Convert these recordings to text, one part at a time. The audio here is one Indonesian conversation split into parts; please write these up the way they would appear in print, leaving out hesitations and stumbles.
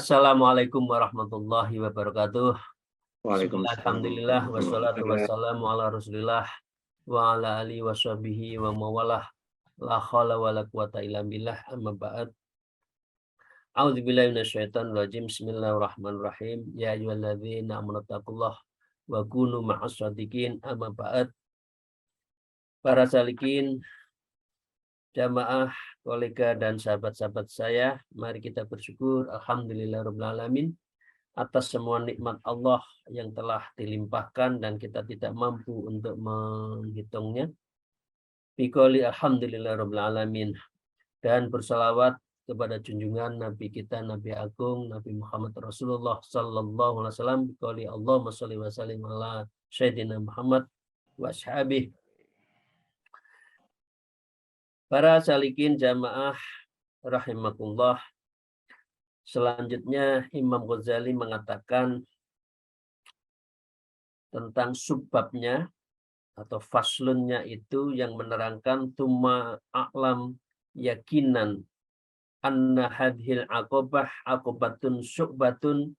Assalamualaikum warahmatullahi wabarakatuh. Waalaikumsalam Bismillahirrahmanirrahim. Wassalatu warahmatullahi wassalamu ala rasulillah wa ala alihi wa sahbihi wa mawalah. La khawla wa la quwata illa billah, amma ba'd. A'udzubillahi minasyaitonir rajim. Bismillahirrahmanirrahim. Ya ayyuhalladzina amanu taqullaha wa kunu ma'as shadiqin, amma ba'd. Para salikin, jamaah, kolega dan sahabat-sahabat saya, mari kita bersyukur alhamdulillahirabbil alamin atas semua nikmat Allah yang telah dilimpahkan dan kita tidak mampu untuk menghitungnya. Biqouli alhamdulillahirabbil alamin, dan bersalawat kepada junjungan Nabi kita, Nabi Agung, Nabi Muhammad Rasulullah sallallahu alaihi wasallam. Biqouli Allahumma shalli wa sallim ala sayyidina Muhammad wa ashabihi. Para salikin jamaah rahimakumullah. Selanjutnya Imam Ghazali mengatakan tentang subbabnya atau faslunnya itu yang menerangkan tuma a'lam yakinan anna hadhil aqobah aqobatun syu'batun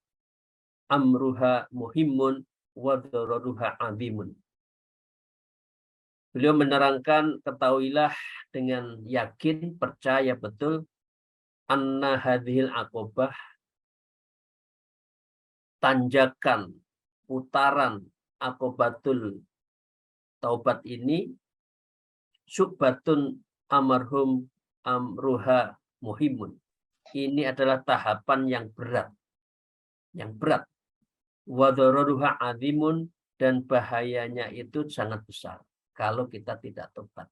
amruha muhimun wa dhararuha azimun. Beliau menerangkan, ketahuilah dengan yakin, percaya betul, anna hadhil aqobah, tanjakan, putaran aqobatul taubat ini, syu'batun amarhum amruha muhimun. Ini adalah tahapan yang berat. Yang berat. Wa dhararuha azimun, dan bahayanya itu sangat besar kalau kita tidak tobat.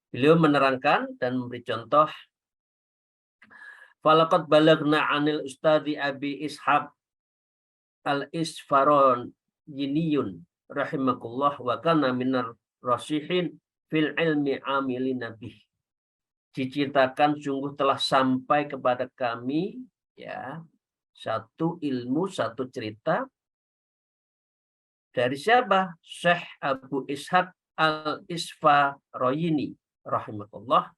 Beliau menerangkan dan memberi contoh. Falaqad balagna 'anil ustadzi Abi Ishaq al-Isfarayiniyun rahimakumullah wa kana minar rasihin fil ilmi amilin nabih. Diceritakan sungguh telah sampai kepada kami ya satu ilmu, satu cerita dari siapa? Syekh Abu Ishaq al-Isfarayini rahimahullah,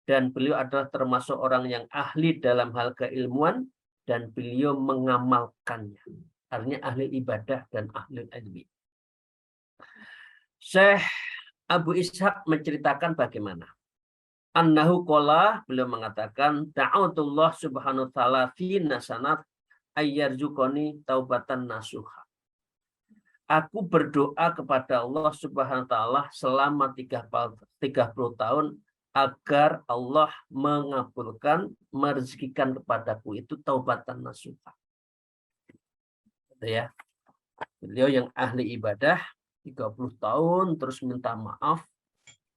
dan beliau adalah termasuk orang yang ahli dalam hal keilmuan dan beliau mengamalkannya. Artinya ahli ibadah dan ahli ilmi. Syekh Abu Ishaq menceritakan bagaimana annahu qala, beliau mengatakan ta'awatullah subhanahu wa ta'ala fina sanat ayyarzuqani taubatan nasuha. Aku berdoa kepada Allah subhanahu wa ta'ala selama 30 tahun agar Allah mengabulkan, merezekikan kepadaku itu taubatan nasuha. Gitu ya. Beliau yang ahli ibadah 30 tahun terus minta maaf.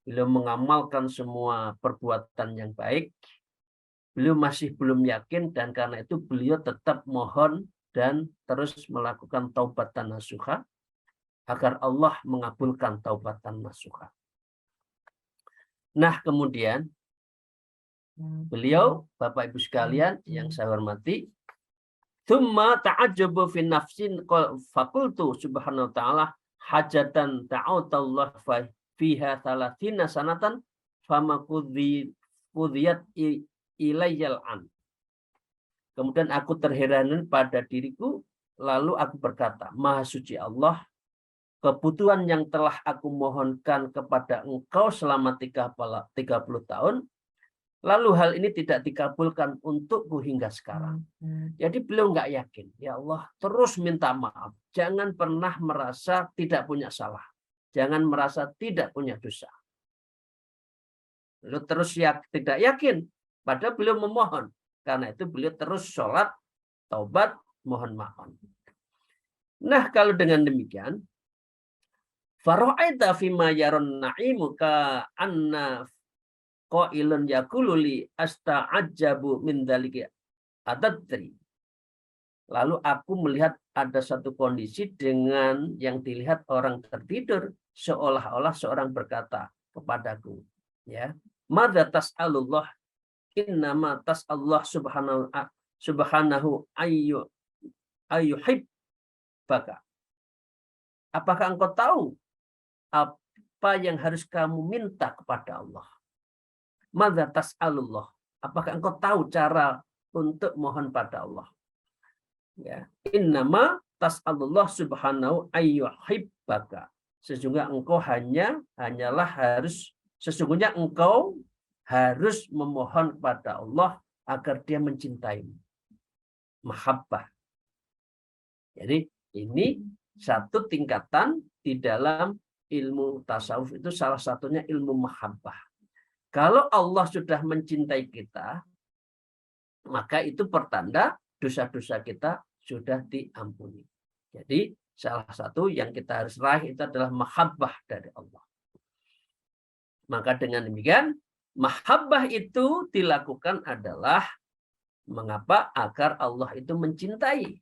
Beliau mengamalkan semua perbuatan yang baik. Beliau masih belum yakin, dan karena itu beliau tetap mohon dan terus melakukan taubatan nasuha agar Allah mengabulkan taubatan nasuha. Nah, kemudian beliau, Bapak Ibu sekalian yang saya hormati, tsumma ta'ajjabu fi nafsin faqultu subhanahu wa ta'ala hajatan ta'atallah fiha 30 sanatan fama qudiyat ilayyal an. Kemudian aku terheran pada diriku, lalu aku berkata, Maha suci Allah, kebutuhan yang telah aku mohonkan kepada engkau selama 30 tahun, lalu hal ini tidak dikabulkan untukku hingga sekarang. Jadi beliau nggak yakin. Ya Allah, terus minta maaf. Jangan pernah merasa tidak punya salah. Jangan merasa tidak punya dosa. Beliau terus tidak yakin. Padahal beliau memohon. Karena itu beliau terus sholat, taubat, mohon maaf. Nah, kalau dengan demikian, fara'aita fima yaron na'imu ka anna qailun yaqulu li asta'ajjabu min dzalika atadri. Lalu aku melihat ada satu kondisi dengan yang dilihat orang tertidur, seolah-olah seorang berkata kepadaku, ya, madza tas'alullah, innama tas'allah subhanahu ayyuhibbaka. Apakah engkau tahu apa yang harus kamu minta kepada Allah? Madza tas'alullah. Apakah engkau tahu cara untuk mohon pada Allah. Ya, innama tas'alullah subhanahu ayyuhibbaka. Sesungguhnya engkau harus memohon kepada Allah agar dia mencintaimu. Mahabbah. Jadi ini satu tingkatan di dalam ilmu tasawuf, itu salah satunya ilmu mahabbah. Kalau Allah sudah mencintai kita, maka itu pertanda dosa-dosa kita sudah diampuni. Jadi salah satu yang kita harus raih itu adalah mahabbah dari Allah. Maka dengan demikian, mahabbah itu dilakukan adalah mengapa? Agar Allah itu mencintai.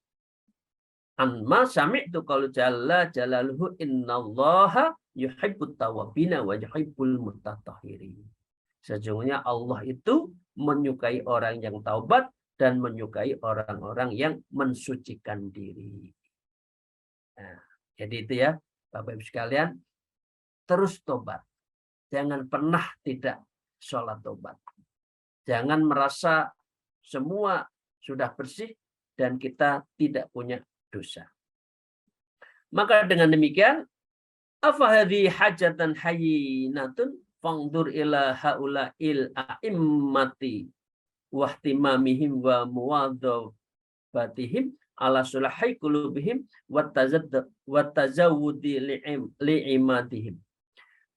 Amma sami'tu qalu jalla jalaluhu innallaha yuhibbut tawwabina wa yuhibbul mutatahhirin. Sesungguhnya Allah itu menyukai orang yang taubat dan menyukai orang-orang yang mensucikan diri. Nah, jadi itu ya, Bapak Ibu sekalian, terus tobat. Jangan pernah tidak sholat tobat. Jangan merasa semua sudah bersih dan kita tidak punya dosa. Maka dengan demikian, afahadhi hajatan hayyinatun fangdur ila haula'il a'immati wahtimamihim wa muwadzabatihim ala sulahai qulubihim wa tazawwudi li'imadihim.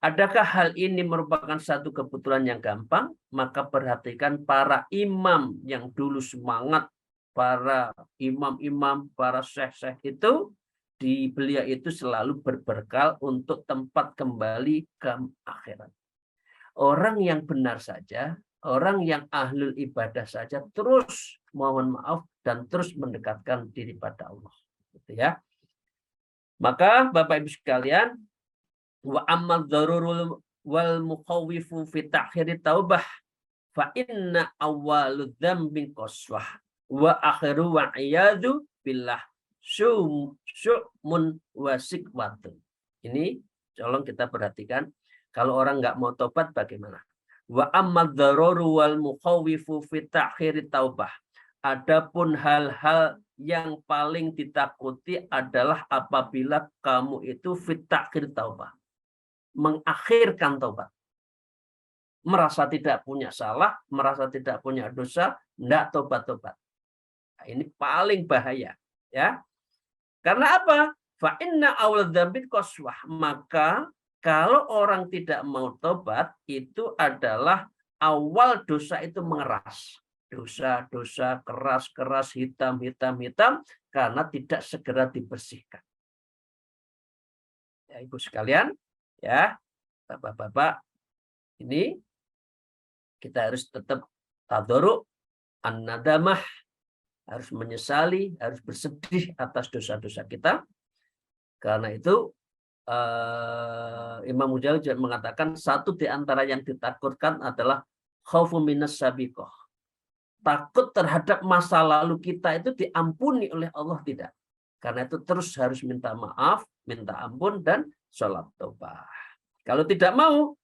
Adakah hal ini merupakan satu kebetulan yang gampang? Maka perhatikan para imam yang dulu semangat, para imam-imam, para syekh-syekh itu, di beliau itu selalu berbekal untuk tempat kembali ke akhirat. Orang yang benar saja, orang yang ahlul ibadah saja terus mohon maaf dan terus mendekatkan diri pada Allah. Gitu ya. Maka Bapak Ibu sekalian, wa amma dzarurul wal mukhawwifu fi ta'khiri taubah fa inna awwalu dzambin qaswah wa akhiru wa iyadu billah syu'mun wa sikwatun. Ini tolong kita perhatikan. Kalau orang nggak mau tobat bagaimana? Wa amma dzaruru wal mukhawwifu fi ta'khiri taubah. Adapun hal-hal yang paling ditakuti adalah apabila kamu itu fi ta'khir taubah. Mengakhirkan taubat. Merasa tidak punya salah, merasa tidak punya dosa, enggak tobat-tobat. Nah, ini paling bahaya, ya. Karena apa? Fa inna awal dzambin qaswah. Maka kalau orang tidak mau tobat, itu adalah awal dosa itu mengeras. Dosa-dosa keras-keras, hitam-hitam karena tidak segera dibersihkan. Ya, Ibu sekalian, ya, Bapak-bapak, ini kita harus tetap tadarruk, an-nadamah, harus menyesali, harus bersedih atas dosa-dosa kita. Karena itu Imam Mujahid mengatakan satu di antara yang ditakutkan adalah khaufu minas sabiqah. Takut terhadap masa lalu kita itu diampuni oleh Allah, tidak. Karena itu terus harus minta maaf, minta ampun dan sholat taubah. Kalau tidak mau,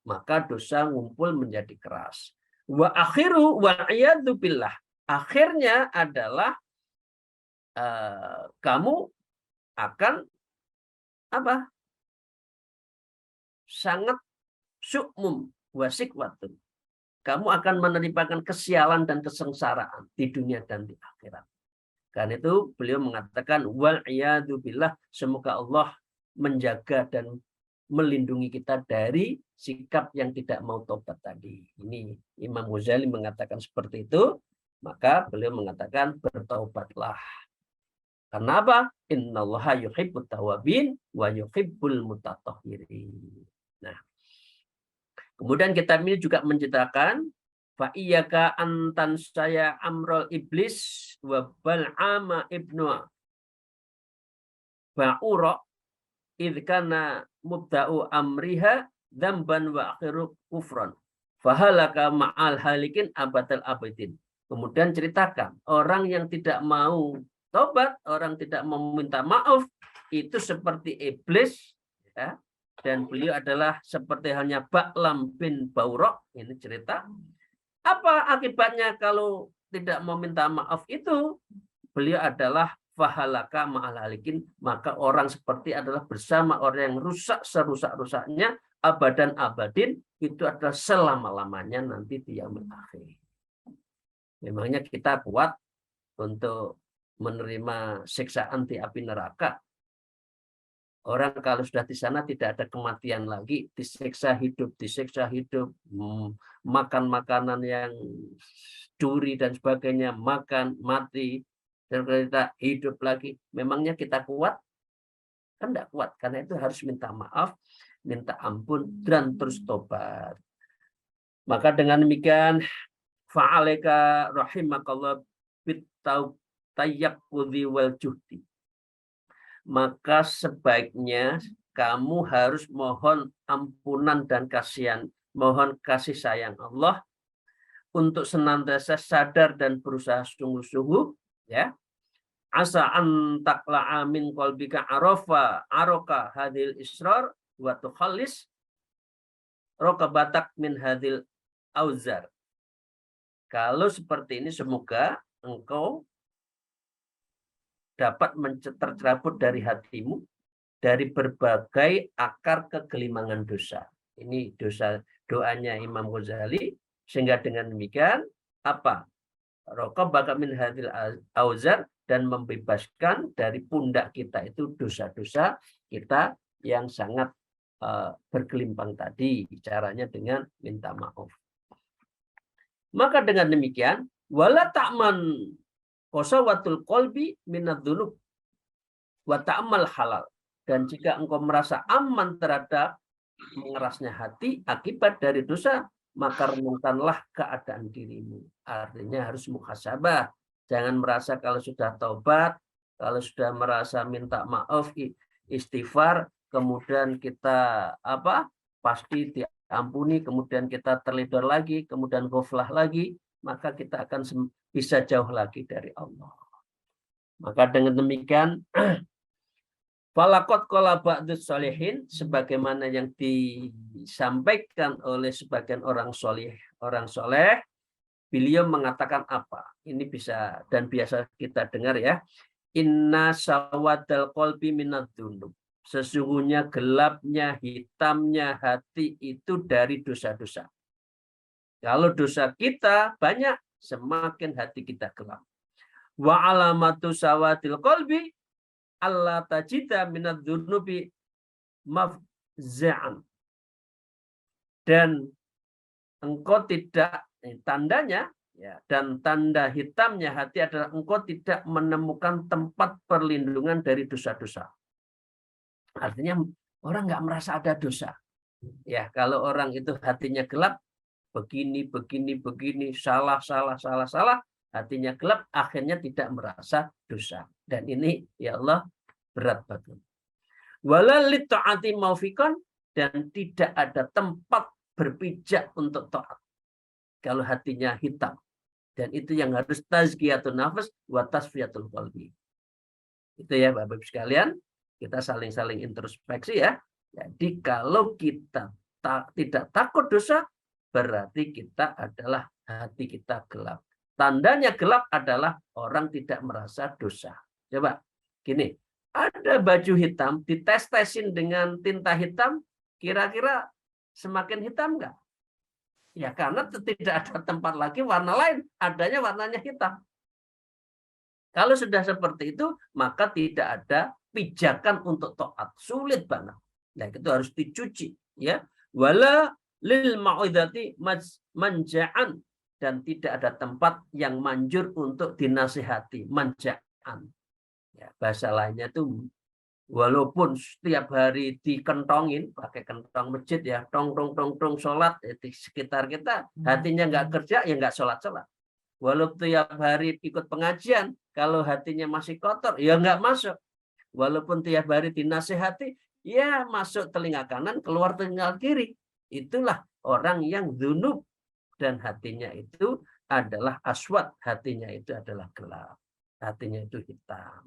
maka dosa ngumpul menjadi keras. Wa akhiru wa iyadu billah. Akhirnya adalah kamu akan apa? Sangat syukmum wasikwatun. Kamu akan menerima kesialan dan kesengsaraan di dunia dan di akhirat. Karena itu beliau mengatakan wal iyadu billah, semoga Allah menjaga dan melindungi kita dari sikap yang tidak mau tobat tadi. Ini Imam Ghazali mengatakan seperti itu, maka beliau mengatakan bertaubatlah. Karena apa? Innallaha yuhibbut tawwabin wa yuhibbul mutatahhirin. Nah, kemudian kitab ini juga menceritakan fa iyyaka antan saya amrul iblis wa bal'ama ibnu ba'ura idh kana mubda'u amriha dzamban wa akhiru kufran fahalaka ma'al halikin abadal abidin. Kemudian ceritakan orang yang tidak mau tobat, orang tidak meminta maaf, itu seperti iblis, ya. Dan beliau adalah seperti halnya Ba'lam bin Ba'ura. Ini cerita. Apa akibatnya kalau tidak mau minta maaf itu, beliau adalah fahalaka ma'al halikin, maka orang seperti adalah bersama orang yang rusak serusak-rusaknya abadan abadin, itu adalah selama-lamanya nanti di yaumil akhir. Memangnya kita kuat untuk menerima siksaan di api neraka? Orang kalau sudah di sana tidak ada kematian lagi, disiksa hidup, makan makanan yang duri dan sebagainya, makan, mati, dan kita hidup lagi. Memangnya kita kuat? Kan tidak kuat, karena itu harus minta maaf, minta ampun, dan terus tobat. Maka dengan demikian, fa'aleka rahimakallah bitayyaqudhi wal juhdi. Maka sebaiknya kamu harus mohon ampunan dan kasihan, mohon kasih sayang Allah untuk senantiasa sadar dan berusaha sungguh-sungguh, ya. Asa an taqla'a min qalbika aroka hadil israr wa tukhallis rokabatak min hadil auzar. Kalau seperti ini, semoga engkau dapat tercerabut dari hatimu dari berbagai akar kegelimangan dosa. Ini doanya Imam Ghazali, sehingga dengan demikian apa? Raqabaka min hadil auzar, dan membebaskan dari pundak kita itu dosa-dosa kita yang sangat bergelimpang tadi. Caranya dengan minta maaf. Maka dengan demikian, wala ta'man qasawatul qalbi minadz-dzunub wa ta'mal halal. Dan jika engkau merasa aman terhadap mengerasnya hati akibat dari dosa, maka renungkanlah keadaan dirimu. Artinya harus muhasabah. Jangan merasa kalau sudah taubat, kalau sudah merasa minta maaf, istighfar, kemudian kita pasti diampuni, kemudian kita terledor lagi, kemudian ghaflah lagi, maka kita akan bisa jauh lagi dari Allah. Maka dengan demikian, falaqad qala ba'dus sholihin, sebagaimana yang disampaikan oleh sebagian orang soleh, beliau mengatakan apa? Ini bisa dan biasa kita dengar ya. Inna sawadal qalbi minadz-dzunub. Sesungguhnya gelapnya, hitamnya hati itu dari dosa-dosa. Kalau dosa kita banyak, semakin hati kita gelap. Wa alamatu sawadil qalbi Allah tajida minadz-dzunubi mafza'an. Dan engkau tidak, tandanya ya, dan tanda hitamnya hati adalah engkau tidak menemukan tempat perlindungan dari dosa-dosa. Artinya orang nggak merasa ada dosa. Ya, kalau orang itu hatinya gelap, begini, salah, hatinya gelap, akhirnya tidak merasa dosa. Dan ini ya Allah berat banget. Walalit ta'ati maufikon, dan tidak ada tempat berpijak untuk taat kalau hatinya hitam. Dan itu yang harus tazkiyatun nafas wa tasfiyatul qalbi. Itu ya Bapak-Ibu sekalian, kita saling-saling introspeksi ya. Jadi kalau kita tidak takut dosa, berarti kita adalah hati kita gelap. Tandanya gelap adalah orang tidak merasa dosa. Coba gini, ada baju hitam dites-tesin dengan tinta hitam, kira-kira semakin hitam enggak? Ya karena tidak ada tempat lagi warna lain, adanya warnanya hitam. Kalau sudah seperti itu, maka tidak ada pijakan untuk taat, sulit banget. Nah, itu harus dicuci, ya. Wala lil mau'izati manja'an, dan tidak ada tempat yang manjur untuk dinasihati, manja'an. Ya, bahasa lainnya itu walaupun setiap hari dikentongin pakai kentong masjid ya, tong sholat di sekitar kita, hatinya nggak kerja ya nggak sholat. Walaupun tiap hari ikut pengajian, kalau hatinya masih kotor ya nggak masuk. Walaupun tiap hari dinasihati, ya masuk telinga kanan, keluar telinga kiri. Itulah orang yang dzunub, dan hatinya itu adalah aswad, hatinya itu adalah gelap, hatinya itu hitam.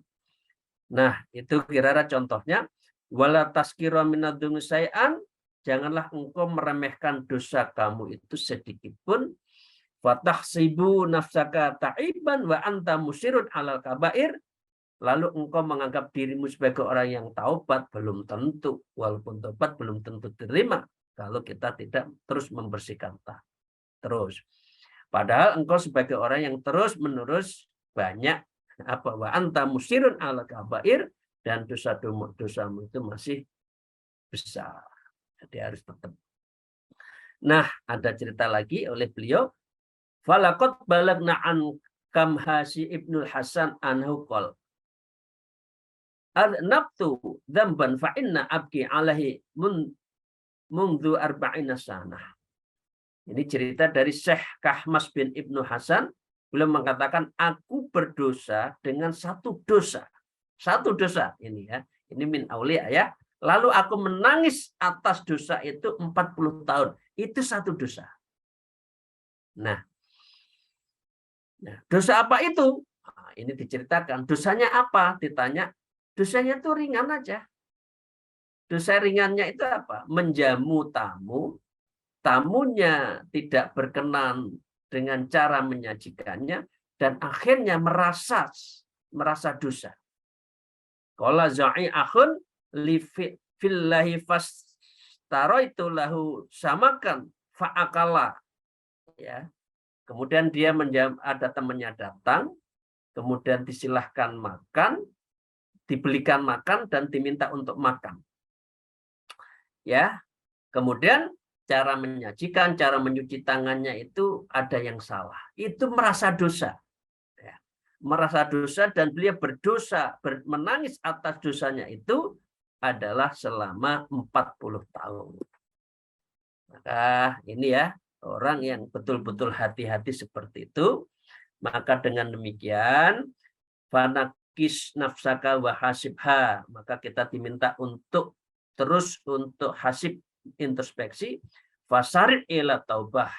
Nah, itu kira-kira contohnya. Wala taskira minadz-dzunubi syai'an, janganlah engkau meremehkan dosa kamu itu sedikit pun. Fatahsibu nafsaka ta'iban wa anta musirun 'alal kabair. Lalu engkau menganggap dirimu sebagai orang yang taubat, belum tentu. Walaupun taubat belum tentu diterima kalau kita tidak terus membersihkan terus. Padahal engkau sebagai orang yang terus-menerus banyak wa anta musirun 'alal kabair, dan dosamu itu masih besar. Jadi harus tetap. Nah, ada cerita lagi oleh beliau. Falaqad balagna an Kamhasi Ibnul Hasan anhu qol. Nabtu dzamban fa inna abki alaihi mundu arba'ina sanah. Ini cerita dari Syekh Kahmas bin Ibnu Hasan. Beliau mengatakan, aku berdosa dengan satu dosa. Satu dosa ini ya. Ini min aulia ya. Lalu aku menangis atas dosa itu 40 tahun. Itu satu dosa. Nah, dosa apa itu? Nah, ini diceritakan. Dosanya apa? Ditanya. Dosanya itu ringan aja. Dosa ringannya itu apa? Menjamu tamu. Tamunya tidak berkenan dengan cara menyajikannya. Dan akhirnya merasa dosa. Qala za'i akhun li fillahi fastaraitu lahu samakan fa'akala. Ya. Kemudian dia ada temannya datang, kemudian disilahkan makan, dibelikan makan dan diminta untuk makan. Ya. Kemudian cara menyajikan, cara mencuci tangannya itu ada yang salah. Itu merasa dosa. Ya. Merasa dosa dan beliau berdosa, menangis atas dosanya itu adalah selama 40 tahun. Maka ini ya, orang yang betul-betul hati-hati seperti itu, maka dengan demikian fanakis nafsaka wa hasibha, maka kita diminta untuk terus untuk hasib, introspeksi, fasarid ila taubah,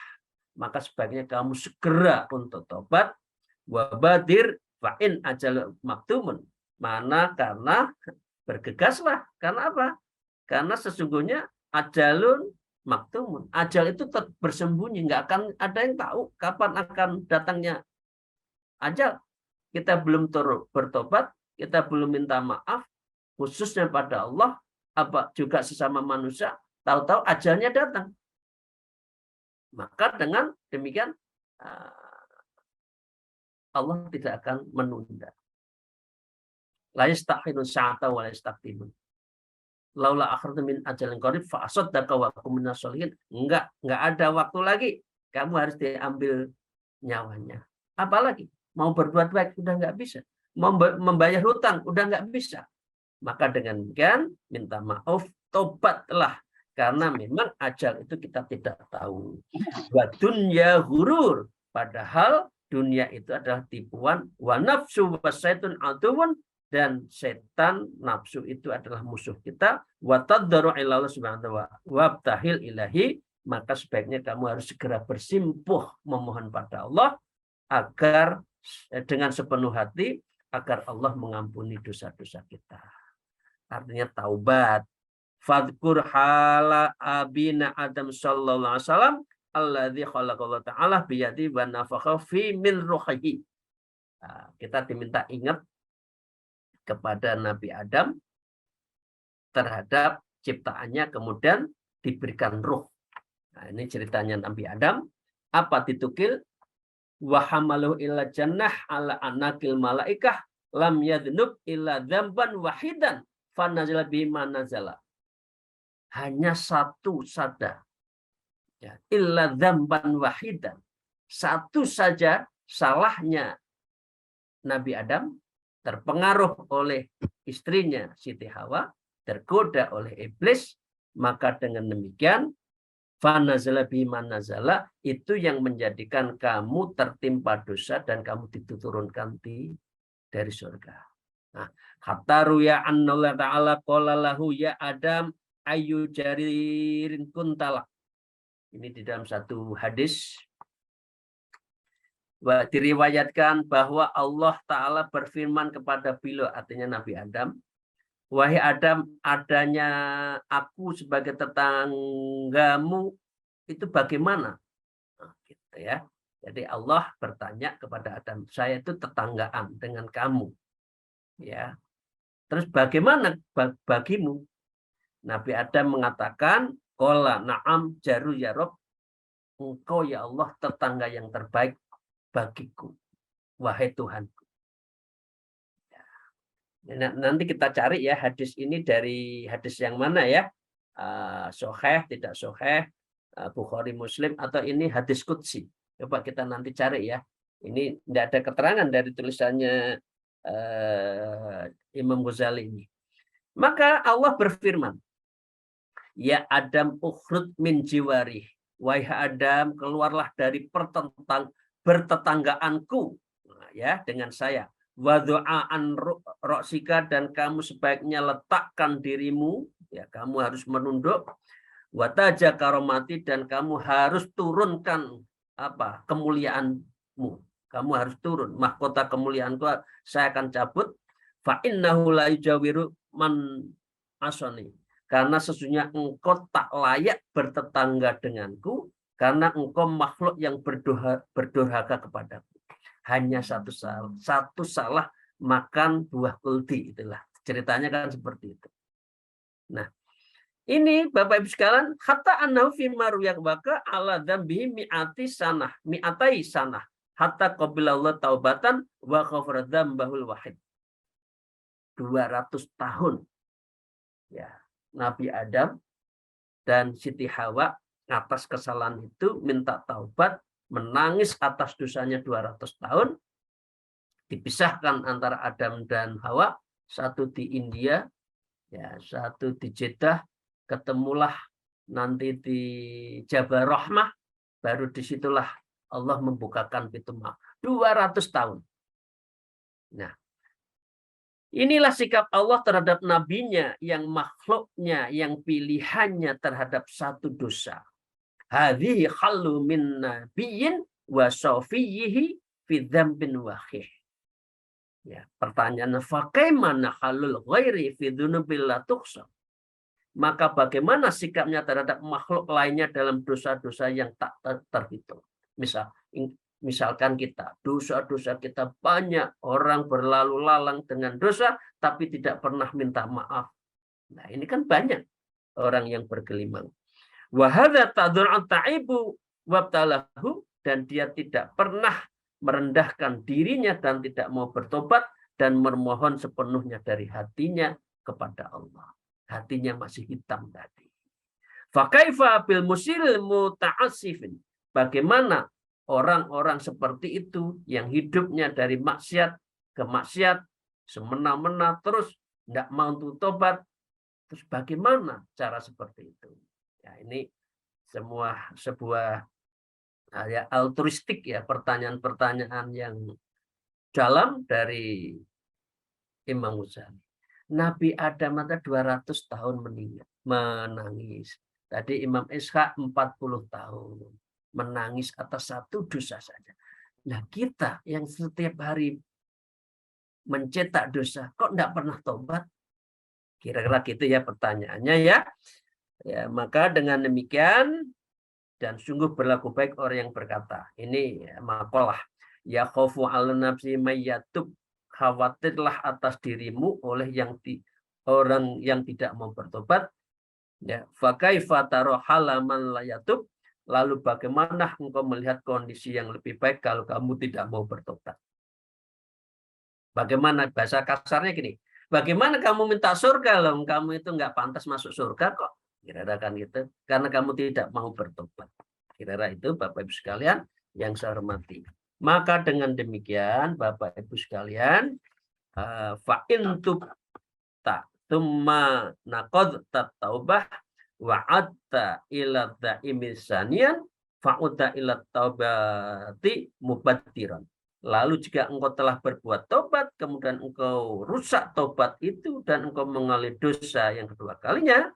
maka sebaiknya kamu segera untuk tobat, wabadir fa'in ajal maktumun, mana karena bergegaslah, karena apa? Karena sesungguhnya ajalun maktumun, ajal itu tetap bersembunyi, nggak akan ada yang tahu kapan akan datangnya ajal. Kita belum bertobat, kita belum minta maaf, khususnya pada Allah, apa juga sesama manusia, tahu-tahu ajalnya datang. Maka dengan demikian Allah tidak akan menunda. La yastakhirun sa'ata wa la yastaqdimun. Laula akhartu min ajalin qarib fa asaddaqa wa akum minas sholihin. Enggak ada waktu lagi. Kamu harus diambil nyawanya. Apalagi mau berbuat baik udah enggak bisa. Mau membayar hutang udah enggak bisa. Maka dengan demikian minta maaf, tobatlah, karena memang ajal itu kita tidak tahu. Wa dunya ghurur, padahal dunia itu adalah tipuan. Wa nafsu wasaitun aduun, dan setan nafsu itu adalah musuh kita. Wa taddaru ila Allah subhanahu wa wabtahil ilahi, maka sebaiknya kamu harus segera bersimpuh memohon pada Allah agar dengan sepenuh hati agar Allah mengampuni dosa-dosa kita. Artinya taubat. Fadkur hala abina Adam sallallahu alaihi wasallam alladzi khalaqallahu ta'ala biyadi wa nafakha fi min ruhihi. Nah, kita diminta ingat kepada Nabi Adam terhadap ciptaannya, kemudian diberikan ruh. Nah, ini ceritanya Nabi Adam. Apa ditukil? Wa hamalu ila jannah ala anakil malaikah lam yadnub illa dzamban wahidan fanazala bima nazala. Hanya satu saja. Ya, illa dzamban wahidan. Satu saja salahnya Nabi Adam, terpengaruh oleh istrinya Siti Hawa, tergoda oleh iblis, maka dengan demikian fanazala bima nazala, itu yang menjadikan kamu tertimpa dosa dan kamu diturunkan dari surga. Nah, hatta ruya annallahu ta'ala qala lahu ya Adam ayu jaririn kuntala. Ini di dalam satu hadis diriwayatkan bahwa Allah Ta'ala berfirman kepada beliau, artinya Nabi Adam, wahai Adam, adanya aku sebagai tetanggamu itu bagaimana? Nah, gitu ya. Jadi Allah bertanya kepada Adam, saya itu tetanggaan dengan kamu, ya. Terus bagaimana bagimu? Nabi Adam mengatakan, qala na'am jaru ya Rob, engkau ya Allah tetangga yang terbaik bagiku, wahai Tuhanku. Nanti kita cari ya hadis ini dari hadis yang mana ya, sahih, tidak sahih, Bukhari, Muslim, atau ini hadis qudsi. Coba kita nanti cari ya. Ini tidak ada keterangan dari tulisannya Imam Ghazali ini. Maka Allah berfirman, ya Adam ukhrud min jiwarih. Wahai Adam, keluarlah dari bertetanggaanku, ya, dengan saya. Wa du'aan roksika, dan kamu sebaiknya letakkan dirimu, ya, kamu harus menunduk. Wa taja karomati, dan kamu harus turunkan apa kemuliaanmu. Kamu harus turun. Mahkota kemuliaanku saya akan cabut. Fa innahu la yujawiru man asani. Karena sesungguhnya engkau tak layak bertetangga denganku, karena engkau makhluk yang berdurhaka kepadaku. Hanya satu salah makan buah kuldi, itulah ceritanya kan seperti itu. Nah, ini Bapak Ibu sekalian, hatta annahu fi marwiyak baka ala dzambi mi'atai sanah hatta qabila Allah taubatan wa ghafara dzambahul wahid. 200 tahun. Ya, Nabi Adam dan Siti Hawa atas kesalahan itu minta taubat, menangis atas dosanya 200 tahun. Dipisahkan antara Adam dan Hawa, satu di India, ya, satu di Jeddah, ketemulah nanti di Jabal Rahmah, baru disitulah Allah membukakan pintu maaf. 200 tahun. Nah, inilah sikap Allah terhadap nabinya, yang makhluknya, yang pilihannya terhadap satu dosa. Hadhihi khallu min nabiyyin wa sawfiyihi fi dzambin wahih. Ya, pertanyaannya, bagaimana halul ghairi fi dzunubil la tuhsa? Maka bagaimana sikapnya terhadap makhluk lainnya dalam dosa-dosa yang tak terhitung? Misalkan kita, dosa-dosa kita banyak, orang berlalu lalang dengan dosa, tapi tidak pernah minta maaf. Nah, ini kan banyak orang yang bergelimang. Wa hadza tadur'u ta'ibu wabtalahu, dan dia tidak pernah merendahkan dirinya dan tidak mau bertobat dan memohon sepenuhnya dari hatinya kepada Allah. Hatinya masih hitam tadi. Fa kaifa bil musil muta'assifin? Bagaimana orang-orang seperti itu yang hidupnya dari maksiat ke maksiat, semena-mena terus tidak mau tobat, terus bagaimana cara seperti itu? Ya, ini sebuah ya, altruistik ya, pertanyaan-pertanyaan yang dalam dari Imam Ghazali. Nabi Adam ada 200 tahun menangis. Tadi Imam Ishaq 40 tahun menangis atas satu dosa saja. Nah, kita yang setiap hari mencetak dosa, kok tidak pernah tobat? Kira-kira gitu ya pertanyaannya ya. Ya, maka dengan demikian, dan sungguh berlaku baik orang yang berkata, ini ya, makalah, ya khaufu ala nafsi mayyatub, khawatirlah atas dirimu oleh orang yang tidak mau bertobat. Ya, fa kaifa tara halaman la yatub, lalu bagaimana engkau melihat kondisi yang lebih baik kalau kamu tidak mau bertobat? Bagaimana, bahasa kasarnya gini, bagaimana kamu minta surga loh, kamu itu nggak pantas masuk surga kok? Kira-kira kan gitu, karena kamu tidak mau bertobat. Kira-kira itu Bapak Ibu sekalian yang saya hormati. Maka dengan demikian Bapak Ibu sekalian, fa in tubta tsumma naqad taubah wa atta ila da'imisanian fa'uta ila taubati mubattiran. Lalu jika engkau telah berbuat tobat, kemudian engkau rusak tobat itu dan engkau mengalami dosa yang kedua kalinya,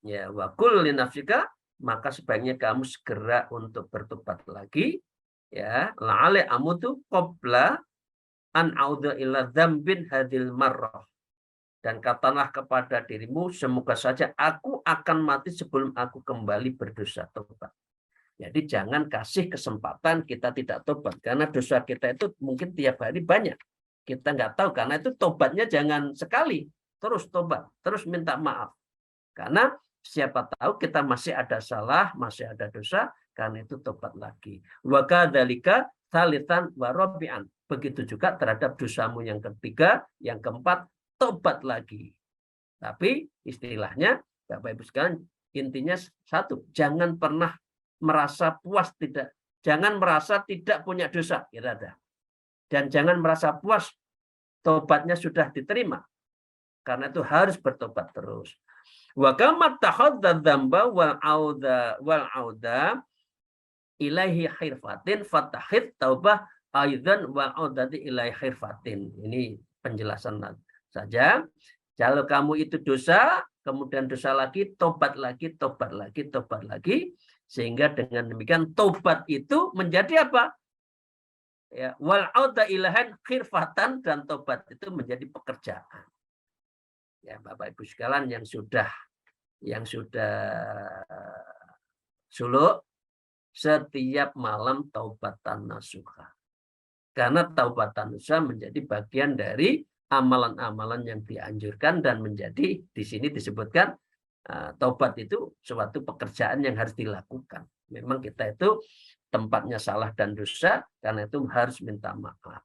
ya wakul linafsika, maka sebaiknya kamu segera untuk bertobat lagi, ya la'ale amutu qabla an audha ila dzambin hadil marrah, dan katakanlah kepada dirimu, semoga saja aku akan mati sebelum aku kembali berdosa tobat. Jadi jangan kasih kesempatan kita tidak tobat. Karena dosa kita itu mungkin tiap hari banyak. Kita nggak tahu, karena itu tobatnya jangan sekali. Terus tobat, terus minta maaf. Karena siapa tahu kita masih ada salah, masih ada dosa, karena itu tobat lagi. Wa kadzalika tsalitan wa rabi'an. Begitu juga terhadap dosamu yang ketiga, yang keempat, tobat lagi. Tapi istilahnya, Bapak Ibu sekalian, intinya satu, jangan pernah merasa puas jangan merasa tidak punya dosa, kira-kira. Dan jangan merasa puas tobatnya sudah diterima. Karena itu harus bertobat terus. Wa kama tahadda dzamba wal auda ilaihi khirfatin fatahid taubah aidan wal audati ilaihi khirfatin. Ini penjelasan saja. Kalau kamu itu dosa, kemudian dosa lagi, tobat lagi, tobat lagi, tobat lagi, sehingga dengan demikian tobat itu menjadi apa? Ya, wal auda ilahan khirfatan, dan tobat itu menjadi pekerjaan. Ya, Bapak Ibu sekalian yang sudah suluk, setiap malam taubatan nasuha. Karena taubatan nasuha menjadi bagian dari amalan-amalan yang dianjurkan, dan menjadi di sini disebutkan taubat itu suatu pekerjaan yang harus dilakukan. Memang kita itu tempatnya salah dan dosa, karena itu harus minta maaf.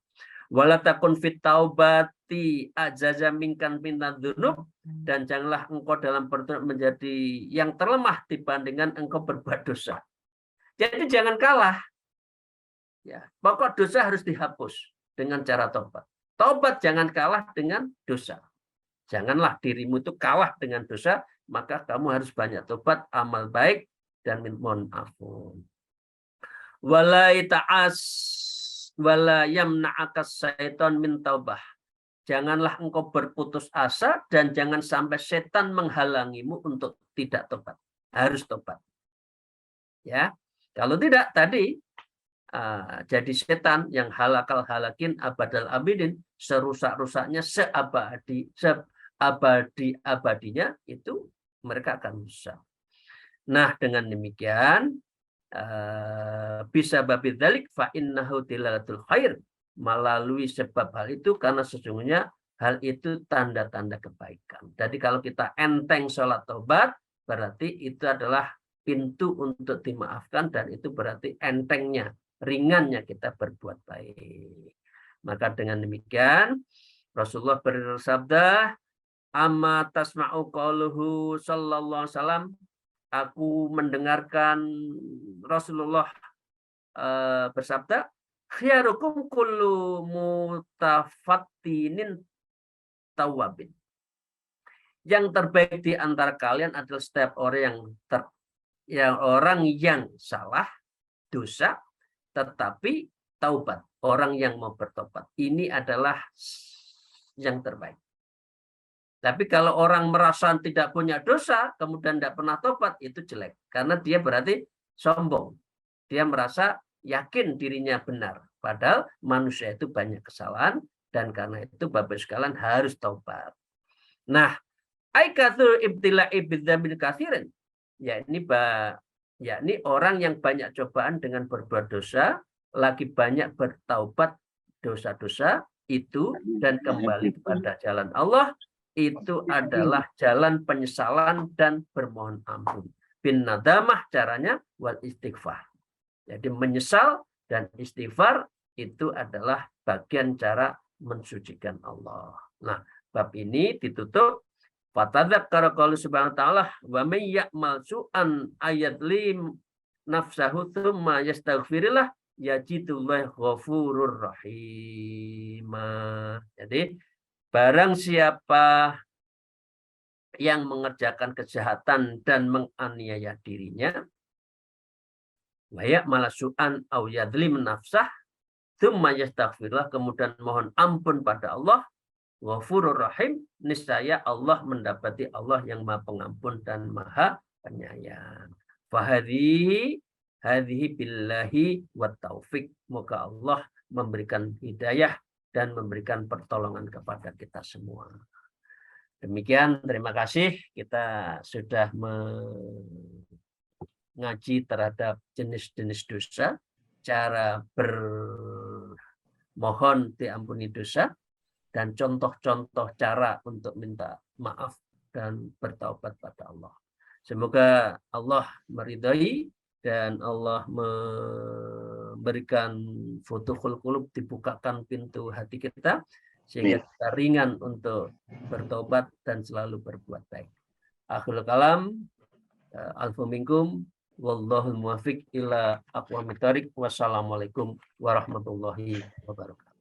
Wala takun fit taubati ajaza minkan dzunub, dan janganlah engkau dalam bertobat menjadi yang terlemah dibandingkan engkau berbuat dosa. Jadi jangan kalah. Ya, pokok dosa harus dihapus dengan cara tobat. Tobat jangan kalah dengan dosa. Janganlah dirimu itu kalah dengan dosa, maka kamu harus banyak tobat, amal baik, dan mohon ampun. Wala ta'as wala yamna'akas syaitan min taubah. Janganlah engkau berputus asa, dan jangan sampai setan menghalangimu untuk tidak tobat. Harus tobat. Ya, kalau tidak tadi jadi setan yang halakal halakin abadal abidin, serusak-rusaknya, seabadi-abadinya, itu mereka akan rusak. Nah, dengan demikian bisa babidzalik fa innahu dilalatul khair, melalui sebab hal itu, karena sesungguhnya hal itu tanda-tanda kebaikan. Jadi kalau kita enteng sholat taubat, berarti itu adalah pintu untuk dimaafkan, dan itu berarti entengnya, ringannya kita berbuat baik. Maka dengan demikian Rasulullah bersabda, amma tasma'u qauluhu sallallahu alaihi wasallam, aku mendengarkan Rasulullah bersabda, khiyarukum kullu mutafattinin tawabin. Yang terbaik di antara kalian adalah setiap orang yang salah, dosa, tetapi taubat, orang yang mau bertobat. Ini adalah yang terbaik. Tapi kalau orang merasa tidak punya dosa, kemudian tidak pernah tobat, itu jelek. Karena dia berarti sombong. Dia merasa yakin dirinya benar. Padahal manusia itu banyak kesalahan, dan karena itu Bapak sekalian harus taubat. Nah, aikatul ibtila'i bidzambil katsirin, yakni orang yang banyak cobaan dengan berbuat dosa, lagi banyak bertaubat dosa-dosa itu, dan kembali kepada jalan Allah, itu adalah jalan penyesalan dan bermohon ampun. Bin nadamah caranya, wal istighfar. Jadi menyesal dan istighfar itu adalah bagian cara mensucikan Allah. Nah, bab ini ditutup fatadzakkara qaulu subhanahu wa ta'ala, wa may ya'mal su'an ayadlim nafsahu tsumma yastaghfirillah yajidullahu ghafurur rahim. Jadi barang siapa yang mengerjakan kejahatan dan menganiaya dirinya, wayak malasu'an au yadlim nafsah, tsumma yastaghfirullah, kemudian mohon ampun pada Allah, ghafurur rahim, niscaya Allah mendapati Allah yang Maha Pengampun dan Maha Penyayang. Hadhihi billahi wa taufik. Moga Allah memberikan hidayah dan memberikan pertolongan kepada kita semua. Demikian, terima kasih. Kita sudah ngaji terhadap jenis-jenis dosa, cara bermohon diampuni dosa, dan contoh-contoh cara untuk minta maaf dan bertaubat pada Allah. Semoga Allah meridai dan Allah memberikan futuhul qulub, dibukakan pintu hati kita sehingga kita ringan untuk bertobat dan selalu berbuat baik. Akhirul kalam, alfu minkum, wallahul muwaffiq ila aqwamit thoriq. Wassalamualaikum warahmatullahi wabarakatuh.